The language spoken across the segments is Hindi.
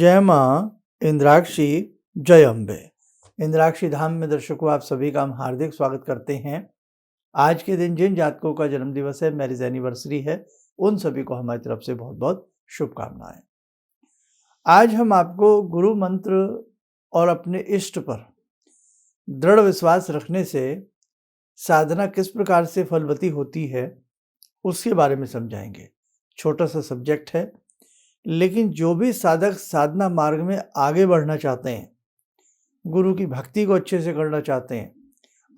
जय माँ इंद्राक्षी, जय अम्बे। इंद्राक्षी धाम में दर्शकों आप सभी का हम हार्दिक स्वागत करते हैं। आज के दिन जिन जातकों का जन्म दिवस है, मैरिज एनिवर्सरी है, उन सभी को हमारी तरफ से बहुत बहुत शुभकामनाएं। आज हम आपको गुरु मंत्र और अपने इष्ट पर दृढ़ विश्वास रखने से साधना किस प्रकार से फलवती होती है उसके बारे में समझाएंगे। छोटा सा सब्जेक्ट है, लेकिन जो भी साधक साधना मार्ग में आगे बढ़ना चाहते हैं, गुरु की भक्ति को अच्छे से करना चाहते हैं,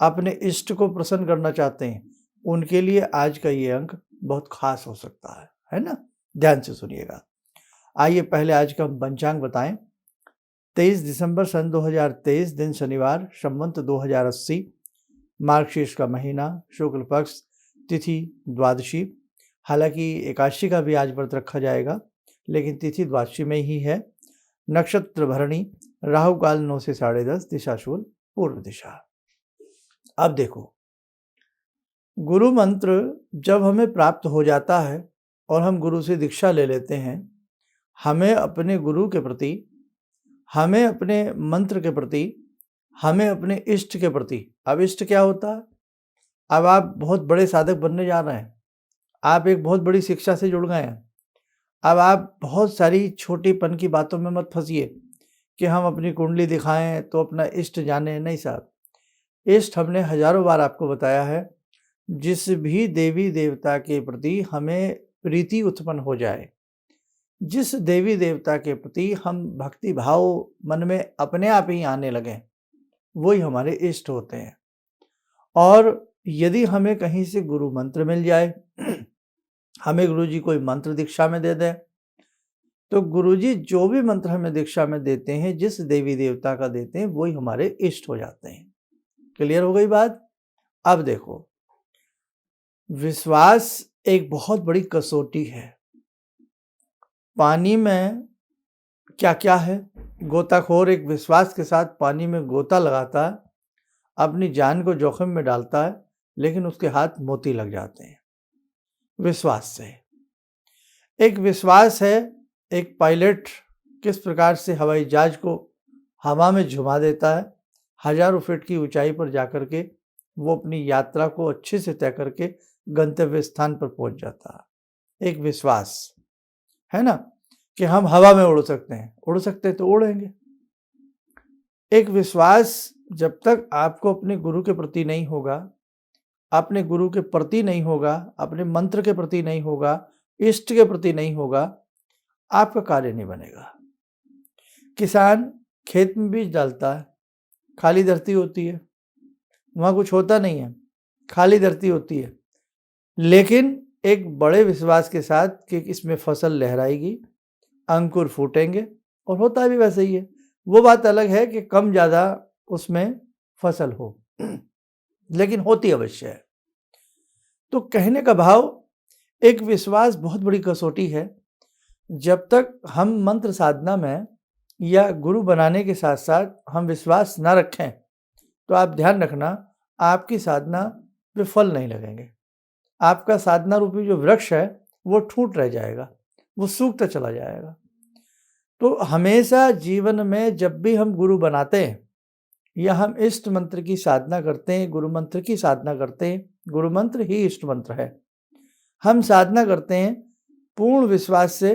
अपने इष्ट को प्रसन्न करना चाहते हैं, उनके लिए आज का ये अंक बहुत खास हो सकता है ना। ध्यान से सुनिएगा। आइए पहले आज का हम पंचांग बताएं। 23 दिसंबर सन 2023, दिन शनिवार, संवत 2080, मार्गशीर्ष का महीना, शुक्ल पक्ष, तिथि द्वादशी। हालांकि एकादशी का भी आज व्रत रखा जाएगा, लेकिन तिथि द्वादशी में ही है। नक्षत्र भरणी, राहु काल 9 से 10:30, दिशा शूल पूर्व दिशा। अब देखो, गुरु मंत्र जब हमें प्राप्त हो जाता है और हम गुरु से दीक्षा ले लेते हैं, हमें अपने गुरु के प्रति, हमें अपने मंत्र के प्रति, हमें अपने इष्ट के प्रति, अब इष्ट क्या होता है? अब आप बहुत बड़े साधक बनने जा रहे हैं, आप एक बहुत बड़ी शिक्षा से जुड़ गए हैं। अब आप बहुत सारी छोटीपन की बातों में मत फंसिए कि हम अपनी कुंडली दिखाएं तो अपना इष्ट जाने। नहीं साहब, इष्ट हमने हजारों बार आपको बताया है। जिस भी देवी देवता के प्रति हमें प्रीति उत्पन्न हो जाए, जिस देवी देवता के प्रति हम भक्ति भाव मन में अपने आप ही आने लगें, वही हमारे इष्ट होते हैं। और यदि हमें कहीं से गुरु मंत्र मिल जाए, हमें गुरुजी कोई मंत्र दीक्षा में दे दें, तो गुरुजी जो भी मंत्र हमें दीक्षा में देते हैं, जिस देवी देवता का देते हैं, वही हमारे इष्ट हो जाते हैं। क्लियर हो गई बात? अब देखो, विश्वास एक बहुत बड़ी कसौटी है। पानी में क्या क्या है? गोताखोर एक विश्वास के साथ पानी में गोता लगाता है, अपनी जान को जोखिम में डालता है, लेकिन उसके हाथ मोती लग जाते हैं विश्वास से। एक विश्वास है, एक पायलट किस प्रकार से हवाई जहाज को हवा में झुमा देता है, हजारों फीट की ऊंचाई पर जाकर के वो अपनी यात्रा को अच्छे से तय करके गंतव्य स्थान पर पहुंच जाता है। एक विश्वास है ना कि हम हवा में उड़ सकते हैं तो उड़ेंगे। एक विश्वास जब तक आपको अपने गुरु के प्रति नहीं होगा, अपने गुरु के प्रति नहीं होगा, अपने मंत्र के प्रति नहीं होगा, इष्ट के प्रति नहीं होगा, आपका कार्य नहीं बनेगा। किसान खेत में बीज डालता है, खाली धरती होती है, वहाँ कुछ होता नहीं है, खाली धरती होती है, लेकिन एक बड़े विश्वास के साथ कि इसमें फसल लहराएगी, अंकुर फूटेंगे, और होता भी वैसे ही है। वो बात अलग है कि कम ज़्यादा उसमें फसल हो, लेकिन होती अवश्य है। तो कहने का भाव, एक विश्वास बहुत बड़ी कसौटी है। जब तक हम मंत्र साधना में या गुरु बनाने के साथ साथ हम विश्वास ना रखें, तो आप ध्यान रखना, आपकी साधना पे फल नहीं लगेंगे। आपका साधना रूपी जो वृक्ष है वो ठूंठ रह जाएगा, वो सूखता चला जाएगा। तो हमेशा जीवन में जब भी हम गुरु बनाते हैं या हम इष्ट मंत्र की साधना करते हैं, गुरु मंत्र की साधना करते हैं, गुरु मंत्र ही इष्ट मंत्र है, हम साधना करते हैं पूर्ण विश्वास से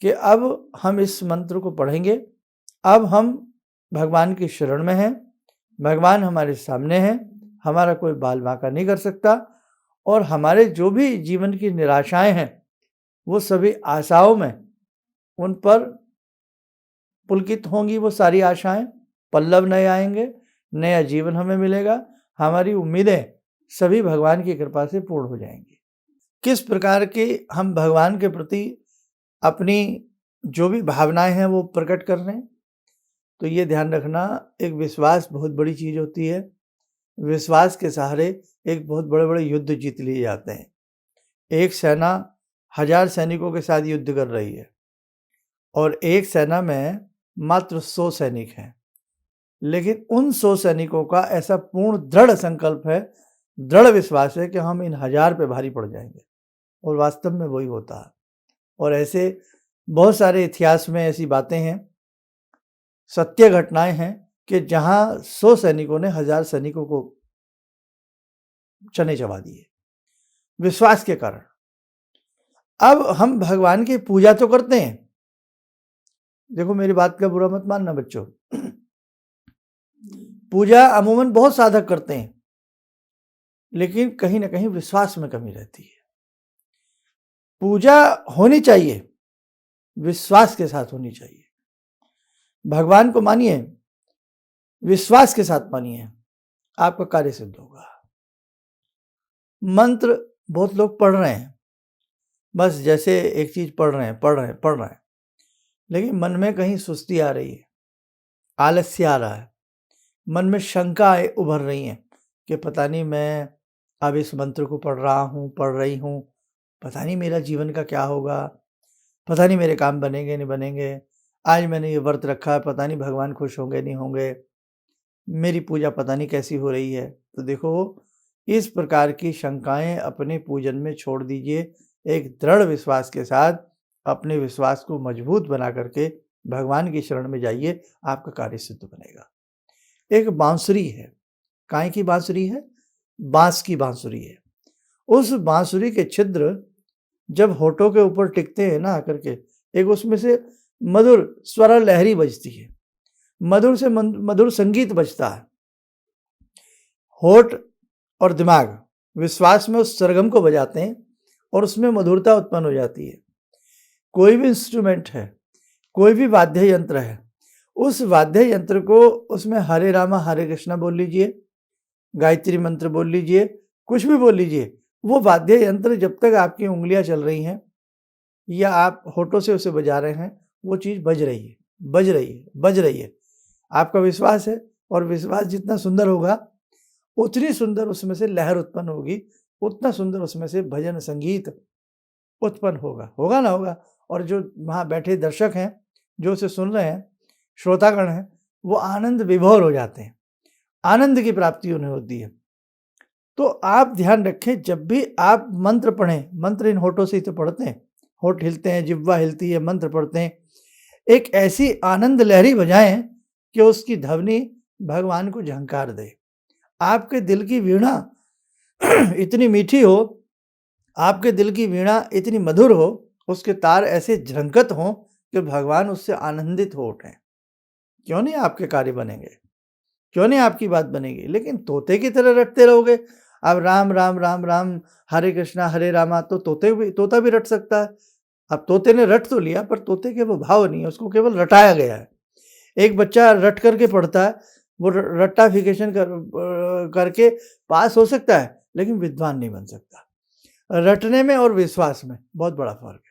कि अब हम इस मंत्र को पढ़ेंगे, अब हम भगवान की शरण में हैं, भगवान हमारे सामने हैं, हमारा कोई बाल बांका नहीं कर सकता, और हमारे जो भी जीवन की निराशाएं हैं वो सभी आशाओं में उन पर पुलकित होंगी। वो सारी आशाएं, पल्लव नए आएंगे, नया जीवन हमें मिलेगा, हमारी उम्मीदें सभी भगवान की कृपा से पूर्ण हो जाएंगी। किस प्रकार के हम भगवान के प्रति अपनी जो भी भावनाएं हैं वो प्रकट कर रहे हैं, तो ये ध्यान रखना, एक विश्वास बहुत बड़ी चीज़ होती है। विश्वास के सहारे एक बहुत बड़े बड़े युद्ध जीत लिए जाते हैं। एक सेना 1000 सैनिकों के साथ युद्ध कर रही है और एक सेना में मात्र 100 सैनिक हैं, लेकिन उन 100 सैनिकों का ऐसा पूर्ण दृढ़ संकल्प है, दृढ़ विश्वास है कि हम इन 1000 पे भारी पड़ जाएंगे, और वास्तव में वही होता है। और ऐसे बहुत सारे इतिहास में ऐसी बातें हैं सत्य घटनाएं हैं कि जहां 100 सैनिकों ने 1000 सैनिकों को चने चबा दिए विश्वास के कारण। अब हम भगवान की पूजा तो करते हैं, देखो मेरी बात का बुरा मत मानना बच्चों, पूजा अमूमन बहुत साधक करते हैं, लेकिन कहीं ना कहीं विश्वास में कमी रहती है। पूजा होनी चाहिए, विश्वास के साथ होनी चाहिए। भगवान को मानिए, विश्वास के साथ मानिए, आपका कार्य सिद्ध होगा। मंत्र बहुत लोग पढ़ रहे हैं, बस जैसे एक चीज पढ़ रहे हैं, लेकिन मन में कहीं सुस्ती आ रही है, आलस्य आ रहा है, मन में शंकाएं उभर रही हैं कि पता नहीं मैं अब इस मंत्र को पढ़ रही हूँ, पता नहीं मेरा जीवन का क्या होगा, पता नहीं मेरे काम बनेंगे नहीं बनेंगे, आज मैंने ये व्रत रखा है, पता नहीं भगवान खुश होंगे नहीं होंगे, मेरी पूजा पता नहीं कैसी हो रही है। तो देखो, इस प्रकार की शंकाएं अपने पूजन में छोड़ दीजिए। एक दृढ़ विश्वास के साथ अपने विश्वास को मजबूत बना करके भगवान की शरण में जाइए, आपका कार्य सिद्ध बनेगा। एक बांसुरी है, काय की बांसुरी है? बांस की बांसुरी है। उस बांसुरी के छिद्र जब होठों के ऊपर टिकते हैं ना आकर के, एक उसमें से मधुर स्वर लहरी बजती है, मधुर से मधुर संगीत बजता है। होठ और दिमाग विश्वास में उस सरगम को बजाते हैं और उसमें मधुरता उत्पन्न हो जाती है। कोई भी इंस्ट्रूमेंट है, कोई भी वाद्य यंत्र है, उस वाद्य यंत्र को उसमें हरे रामा हरे कृष्णा बोल लीजिए, गायत्री मंत्र बोल लीजिए, कुछ भी बोल लीजिए, वो वाद्य यंत्र जब तक आपकी उंगलियां चल रही हैं या आप होठों से उसे बजा रहे हैं, वो चीज बज रही है। आपका विश्वास है, और विश्वास जितना सुंदर होगा उतनी सुंदर उसमें से लहर उत्पन्न होगी, उतना सुंदर उसमें से भजन संगीत उत्पन्न होगा ना होगा। और जो वहाँ बैठे दर्शक हैं, जो उसे सुन रहे हैं, श्रोतागण हैं, वो आनंद विभोर हो जाते हैं, आनंद की प्राप्ति उन्हें होती है। तो आप ध्यान रखें, जब भी आप मंत्र पढ़ें, मंत्र इन होठों से ही तो पढ़ते हैं, होठ हिलते हैं, जिह्वा हिलती है, मंत्र पढ़ते हैं, एक ऐसी आनंद लहरी बजाएं कि उसकी ध्वनि भगवान को झंकार दे। आपके दिल की वीणा इतनी मीठी हो, आपके दिल की वीणा इतनी मधुर हो, उसके तार ऐसे झंकत हों कि भगवान उससे आनंदित हो उठें। क्यों नहीं आपके कार्य बनेंगे, क्यों नहीं आपकी बात बनेगी? लेकिन तोते की तरह रटते रहोगे। अब राम राम राम राम हरे कृष्णा हरे रामा, तो तोता भी रट सकता है। अब तोते ने रट तो लिया, पर तोते के वो भाव नहीं है, उसको केवल रटाया गया है। एक बच्चा रट करके पढ़ता है, वो रट्टाफिकेशन करके पास हो सकता है, लेकिन विद्वान नहीं बन सकता। रटने में और विश्वास में बहुत बड़ा फर्क है।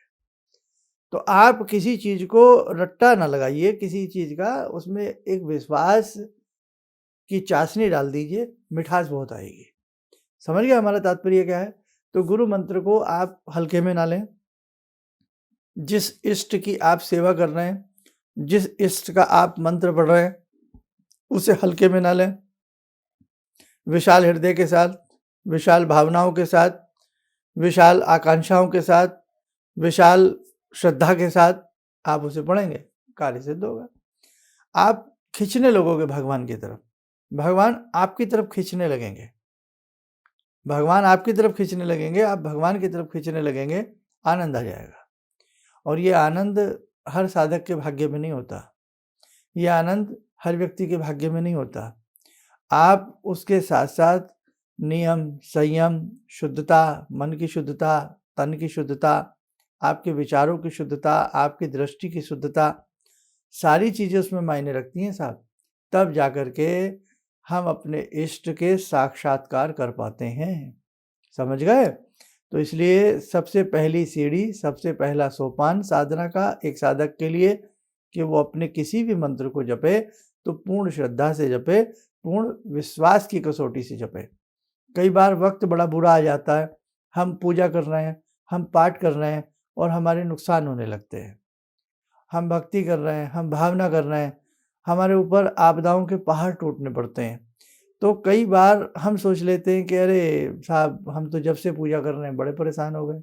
तो आप किसी चीज को रट्टा ना लगाइए, किसी चीज का उसमें एक विश्वास की चाशनी डाल दीजिए, मिठास बहुत आएगी। समझ गए हमारा तात्पर्य क्या है? तो गुरु मंत्र को आप हल्के में ना लें। जिस इष्ट की आप सेवा कर रहे हैं, जिस इष्ट का आप मंत्र पढ़ रहे हैं, उसे हल्के में ना लें। विशाल हृदय के साथ, विशाल भावनाओं के साथ, विशाल आकांक्षाओं के साथ, विशाल श्रद्धा के साथ आप उसे पढ़ेंगे, कार्य सिद्ध होगा। आप खींचने लगोगे भगवान की तरफ, भगवान आपकी तरफ खींचने लगेंगे, भगवान आपकी तरफ खींचने लगेंगे, आप भगवान की तरफ खींचने लगेंगे, आनंद आ जाएगा। और ये आनंद हर साधक के भाग्य में नहीं होता, ये आनंद हर व्यक्ति के भाग्य में नहीं होता। आप उसके साथ साथ नियम, संयम, शुद्धता, मन की शुद्धता, तन की शुद्धता, आपके विचारों की शुद्धता, आपकी दृष्टि की शुद्धता, सारी चीज़ें उसमें मायने रखती हैं साहब। तब जाकर के हम अपने इष्ट के साक्षात्कार कर पाते हैं। समझ गए? तो इसलिए सबसे पहली सीढ़ी, सबसे पहला सोपान साधना का एक साधक के लिए कि वो अपने किसी भी मंत्र को जपे तो पूर्ण श्रद्धा से जपे, पूर्ण विश्वास की कसौटी से जपे। कई बार वक्त बड़ा बुरा आ जाता है, हम पूजा कर रहे हैं, हम पाठ कर रहे हैं और हमारे नुकसान होने लगते हैं। हम भक्ति कर रहे हैं, हम भावना कर रहे हैं, हमारे ऊपर आपदाओं के पहाड़ टूटने पड़ते हैं। तो कई बार हम सोच लेते हैं कि अरे साहब, हम तो जब से पूजा कर रहे हैं बड़े परेशान हो गए,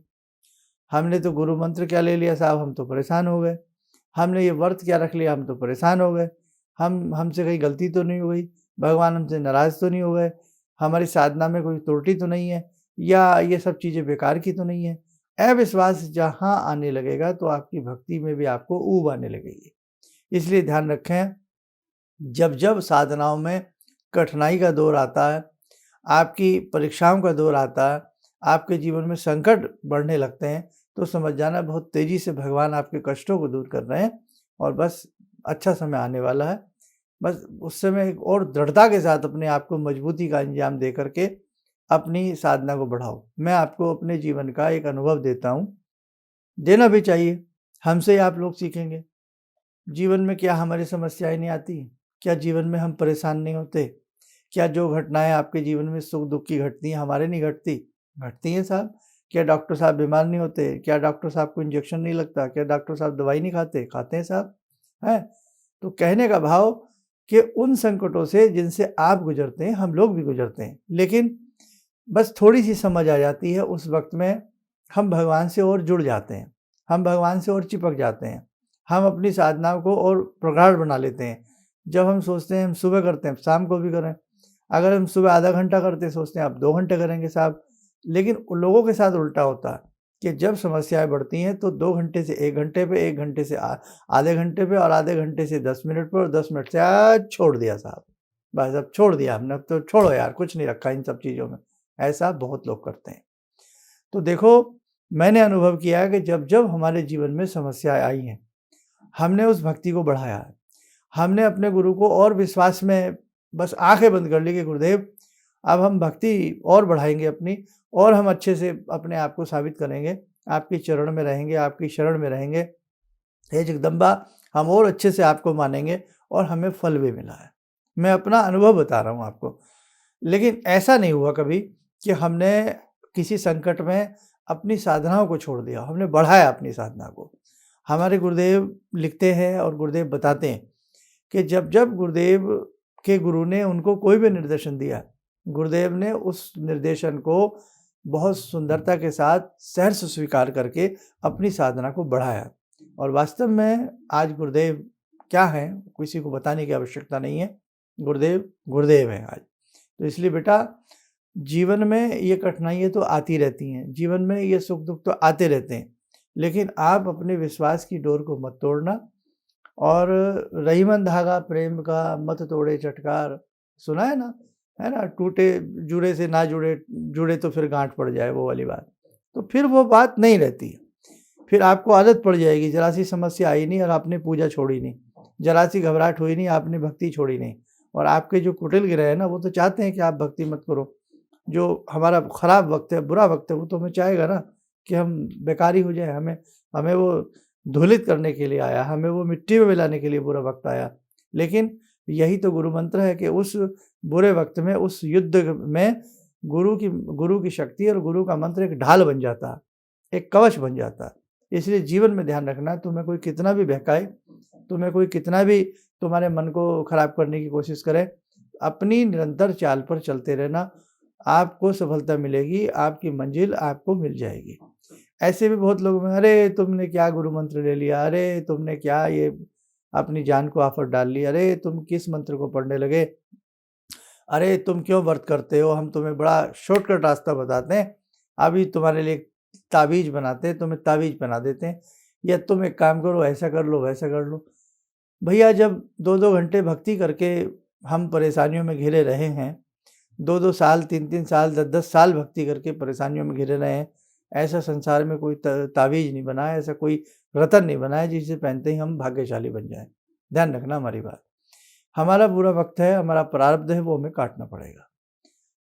हमने तो गुरु मंत्र क्या ले लिया साहब, हम तो परेशान हो गए, हमने ये व्रत क्या रख लिया, हम तो परेशान हो गए, हमसे कहीं गलती तो नहीं हो गई, भगवान हमसे नाराज़ तो नहीं हो गए, हमारी साधना में कोई त्रुटि तो नहीं है, या ये सब चीज़ें बेकार की तो नहीं है। अविश्वास जहाँ आने लगेगा तो आपकी भक्ति में भी आपको ऊब आने लगेगी। इसलिए ध्यान रखें, जब साधनाओं में कठिनाई का दौर आता है, आपकी परीक्षाओं का दौर आता है, आपके जीवन में संकट बढ़ने लगते हैं, तो समझ जाना बहुत तेज़ी से भगवान आपके कष्टों को दूर कर रहे हैं और बस अच्छा समय आने वाला है। बस उस समय एक और दृढ़ता के साथ अपने आप को मजबूती का अंजाम दे करके अपनी साधना को बढ़ाओ। मैं आपको अपने जीवन का एक अनुभव देता हूँ, देना भी चाहिए, हमसे ही आप लोग सीखेंगे। जीवन में क्या हमारी समस्याएँ नहीं आती? क्या जीवन में हम परेशान नहीं होते? क्या जो घटनाएँ आपके जीवन में सुख-दुःख की घटती हैं, हमारे नहीं घटती? घटती हैं साहब। क्या डॉक्टर साहब बीमार नहीं होते? क्या डॉक्टर साहब को इंजेक्शन नहीं लगता? क्या डॉक्टर साहब दवाई नहीं खाते? खाते हैं साहब, हैं? तो कहने का भाव कि उन संकटों से जिनसे आप गुज़रते हैं, हम लोग भी गुज़रते हैं। लेकिन बस थोड़ी-सी समझ आ जाती है, उस वक़्त में हम भगवान से और जुड़ जाते हैं, हम भगवान से और चिपक जाते हैं, हम अपनी साधनाओं को और प्रगाढ़ बना लेते हैं। जब हम सोचते हैं हम सुबह करते हैं, शाम को भी करें। अगर हम सुबह आधा घंटा करते हैं, सोचते हैं अब 2 घंटे करेंगे साहब। लेकिन उन लोगों के साथ उल्टा होता है कि जब समस्याएँ बढ़ती हैं तो 2 घंटे से 1 घंटे पे, 1 घंटे से आधे घंटे पे और आधे घंटे से 10 मिनट पे और 10 मिनट से छोड़ दिया साहब। बस अब छोड़ दिया हमने, अब तो छोड़ो यार, कुछ नहीं रखा इन सब चीज़ों में। ऐसा बहुत लोग करते हैं। तो देखो, मैंने अनुभव किया है कि जब हमारे जीवन में समस्याएँ आई हैं, हमने उस भक्ति को बढ़ाया है। हमने अपने गुरु को और विश्वास में बस आँखें बंद कर ली कि गुरुदेव, अब हम भक्ति और बढ़ाएँगे अपनी, और हम अच्छे से अपने आप को साबित करेंगे, आपके चरण में रहेंगे, आपकी शरण में रहेंगे। हे जगदम्बा, हम और अच्छे से आपको मानेंगे और हमें फल भी मिला है। मैं अपना अनुभव बता रहा हूँ आपको। लेकिन ऐसा नहीं हुआ कभी कि हमने किसी संकट में अपनी साधनाओं को छोड़ दिया, हमने बढ़ाया अपनी साधना को। हमारे गुरुदेव लिखते हैं और गुरुदेव बताते हैं कि जब गुरुदेव के गुरु ने उनको कोई भी निर्देशन दिया, गुरुदेव ने उस निर्देशन को बहुत सुंदरता के साथ सहर्ष स्वीकार करके अपनी साधना को बढ़ाया। और वास्तव में आज गुरुदेव क्या हैं, किसी को बताने की आवश्यकता नहीं है। गुरुदेव, गुरुदेव हैं आज। तो इसलिए बेटा, जीवन में ये कठिनाइयाँ तो आती रहती हैं, जीवन में ये सुख-दुःख तो आते रहते हैं। लेकिन आप अपने विश्वास की डोर को मत तोड़ना, और रहीमन धागा प्रेम का मत तोड़े चटकार, सुना है ना? है ना? टूटे जुड़े से ना जुड़े, जुड़े तो फिर गाँठ पड़ जाए, वो वाली बात। तो फिर वो बात नहीं रहती है। फिर आपको आदत पड़ जाएगी, ज़रा-सी समस्या आई नहीं और आपने पूजा छोड़ी नहीं, ज़रा-सी घबराहट हुई नहीं, आपने भक्ति छोड़ी नहीं। और आपके जो कुटिल ग्रह हैं ना, वो तो चाहते हैं कि आप भक्ति मत करो। जो हमारा खराब वक़्त है, बुरा वक़्त है, वो तो हमें चाहेगा ना कि हम बेकार ही हो जाएँ। हमें हमें वो धूलित करने के लिए आया, हमें वो मिट्टी में मिलाने के लिए बुरा वक़्त आया। लेकिन यही तो गुरु मंत्र है कि उस बुरे वक़्त में, उस युद्ध में गुरु की शक्ति और गुरु का मंत्र एक ढाल बन जाता है, एक कवच बन जाता है। इसलिए जीवन में ध्यान रखना, तुम्हें कोई कितना भी बहकाए, तुम्हें कोई कितना भी तुम्हारे मन को खराब करने की कोशिश करे, अपनी निरंतर चाल पर चलते रहना, आपको सफलता मिलेगी, आपकी मंजिल आपको मिल जाएगी। ऐसे भी बहुत लोग हैं, अरे तुमने क्या गुरु मंत्र ले लिया, अरे तुमने क्या ये अपनी जान को आफत डाल ली, अरे तुम किस मंत्र को पढ़ने लगे, अरे तुम क्यों व्रत करते हो, हम तुम्हें बड़ा शॉर्टकट रास्ता बताते हैं, अभी तुम्हारे लिए ताबीज़ बनाते हैं, तुम्हें ताबीज़ बना देते हैं, या तुम एक काम करो, ऐसा कर लो, वैसा कर लो। भैया, जब 2-2 घंटे भक्ति करके हम परेशानियों में घिरे रहे हैं, 2-2 साल, 3-3 साल, 10-10 साल भक्ति करके परेशानियों में घिरे रहे हैं, ऐसा संसार में कोई ताबीज़ नहीं बना है, ऐसा कोई रतन नहीं बना है जिसे पहनते ही हम भाग्यशाली बन जाएँ। ध्यान रखना हमारी बात। हमारा बुरा वक़्त है, हमारा प्रारब्ध है, वो हमें काटना पड़ेगा।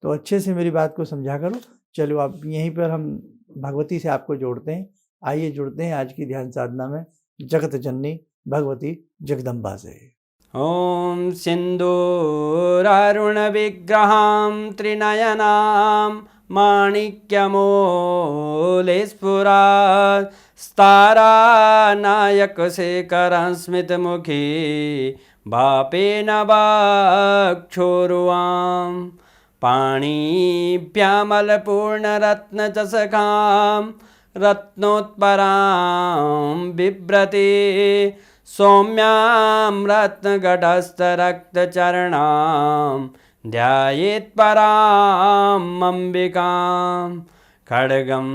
तो अच्छे से मेरी बात को समझा करो। चलो, अब यहीं पर हम भगवती से आपको जोड़ते हैं। आइए जुड़ते हैं आज की ध्यान साधना में जगत जननी भगवती जगदम्बा से। ॐ सिन्दूरारुणविग्रहां त्रिनयनां माणिक्यमूलस्फुरात् स्तारानायकशेखरं स्मितमुखी भापेन वाक्षोरुवां पाणिभ्यामलपूर्णरत्नचषकां रत्नोत्परां बिभ्रति सौम्यां रत्नघटस्थरक्तचरणां ध्यायेत् पराम् अम्बिकां खड्गं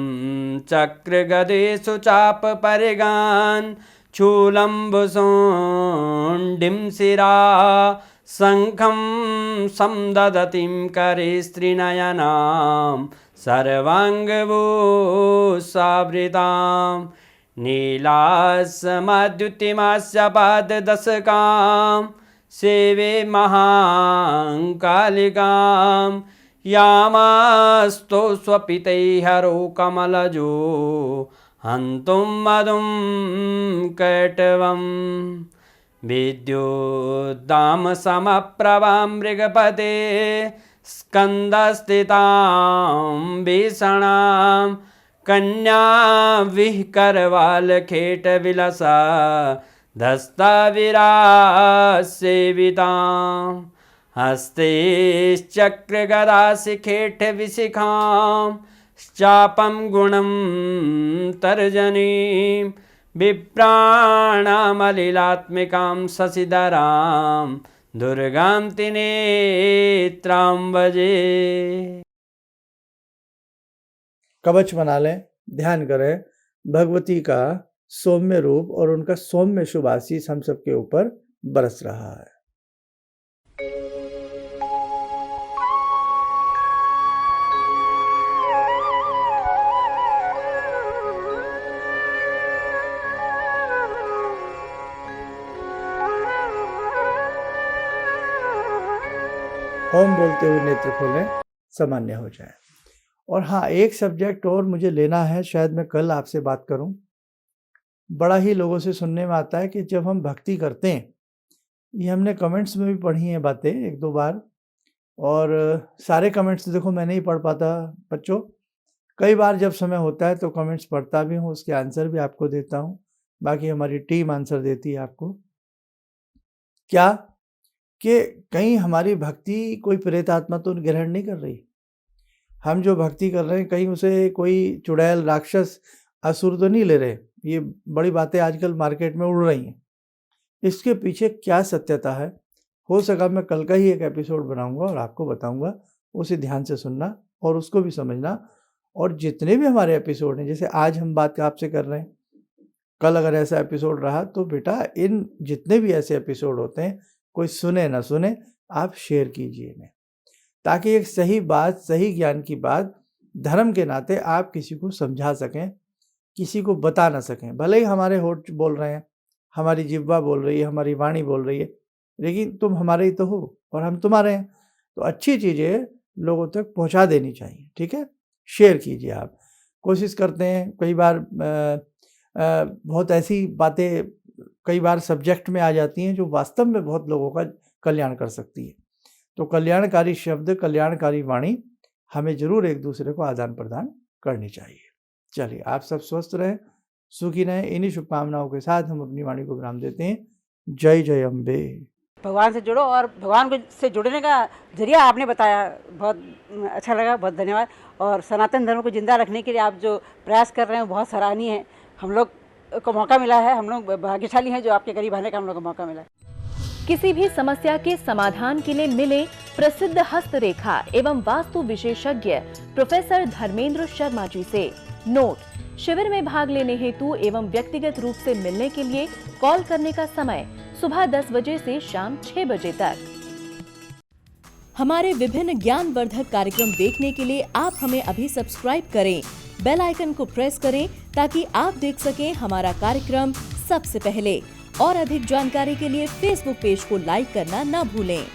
चक्रगदेषु चापपरिगान् शूलम्बुशोण्डिं शिरा शङ्खं समदधतीं करे स्त्रीनयनां सर्वाङ्गभूषावृतां नीलासमद्युतिमास्य पाददशकां सेवे महाकालिकां यामास्तो स्वपितैहरो कमलजो हन्तुं मधुं कैटवम् विद्युद्दामसमप्रभां मृगपते स्कन्दस्थितां भीषणां कन्याविहकरवालखेटविलसा धस्ताविरासेवितां हस्तैश्चक्रगदाशिखेटविशिखां चापं गुणं तर्जनीं विप्राणामलिलात्मिकां शशिधरां दुर्गां त्रिनेत्रां भजे। कवच बना लें, ध्यान करें भगवती का सौम्य रूप और उनका सौम्य शुभ आशीष हम सबके ऊपर बरस रहा है। ओम बोलते हुए नेत्र खोलें, सामान्य हो जाए। और हाँ, एक सब्जेक्ट और मुझे लेना है, शायद मैं कल आपसे बात करूं। बड़ा ही लोगों से सुनने में आता है कि जब हम भक्ति करते हैं, ये हमने कमेंट्स में भी पढ़ी हैं बातें एक दो बार, और सारे कमेंट्स देखो मैं नहीं पढ़ पाता बच्चों। कई बार जब समय होता है तो कमेंट्स पढ़ता भी हूँ, उसके आंसर भी आपको देता हूँ, बाकी हमारी टीम आंसर देती है आपको। क्या कि कहीं हमारी भक्ति कोई प्रेत आत्मा तो ग्रहण नहीं कर रही। हम जो भक्ति कर रहे हैं कहीं उसे कोई चुड़ैल, राक्षस, असुर तो नहीं ले रहे। ये बड़ी बातें आजकल मार्केट में उड़ रही हैं। इसके पीछे क्या सत्यता है, हो सका मैं कल का ही एक एपिसोड बनाऊंगा और आपको बताऊंगा, उसे ध्यान से सुनना और उसको भी समझना। और जितने भी हमारे एपिसोड हैं, जैसे आज हम बात आपसे कर रहे हैं, कल अगर ऐसा एपिसोड रहा तो बेटा इन जितने भी ऐसे एपिसोड होते हैं, कोई सुने ना सुने, आप शेयर कीजिए इन्हें, ताकि एक सही बात, सही ज्ञान की बात धर्म के नाते आप किसी को समझा सकें, किसी को बता ना सकें। भले ही हमारे होठ बोल रहे हैं, हमारी जिह्वा बोल रही है, हमारी वाणी बोल रही है, लेकिन तुम हमारे ही तो हो और हम तुम्हारे हैं। तो अच्छी चीज़ें लोगों तक पहुंचा देनी चाहिए, ठीक है। शेयर कीजिए। आप कोशिश करते हैं, कई बार बहुत ऐसी बातें कई बार सब्जेक्ट में आ जाती हैं जो वास्तव में बहुत लोगों का कल्याण कर सकती है। तो कल्याणकारी शब्द, कल्याणकारी वाणी हमें जरूर एक दूसरे को आदान प्रदान करनी चाहिए। चलिए, आप सब स्वस्थ रहें, सुखी रहें। इन्हीं शुभकामनाओं के साथ हम अपनी वाणी को विराम देते हैं। जय जय अम्बे। भगवान से जुड़ो, और भगवान से जुड़ने का जरिया आपने बताया, बहुत अच्छा लगा, बहुत धन्यवाद। और सनातन धर्म को जिंदा रखने के लिए आप जो प्रयास कर रहे हैं बहुत सराहनीय है। हम लोग को मौका मिला है, हम लोग भाग्यशाली हैं जो आपके करीब आने का हम लोग को मौका मिला है। किसी भी समस्या के समाधान के लिए मिले प्रसिद्ध हस्तरेखा एवं वास्तु विशेषज्ञ प्रोफेसर धर्मेंद्र शर्मा जी से। नोट: शिविर में भाग लेने हेतु एवं व्यक्तिगत रूप से मिलने के लिए कॉल करने का समय सुबह 10 बजे से शाम 6 बजे तक। हमारे विभिन्न ज्ञानवर्धक कार्यक्रम देखने के लिए आप हमें अभी सब्सक्राइब करें, बेल आइकन को प्रेस करें ताकि आप देख सकें हमारा कार्यक्रम सबसे पहले। और अधिक जानकारी के लिए फेसबुक पेज को लाइक करना न भूलें।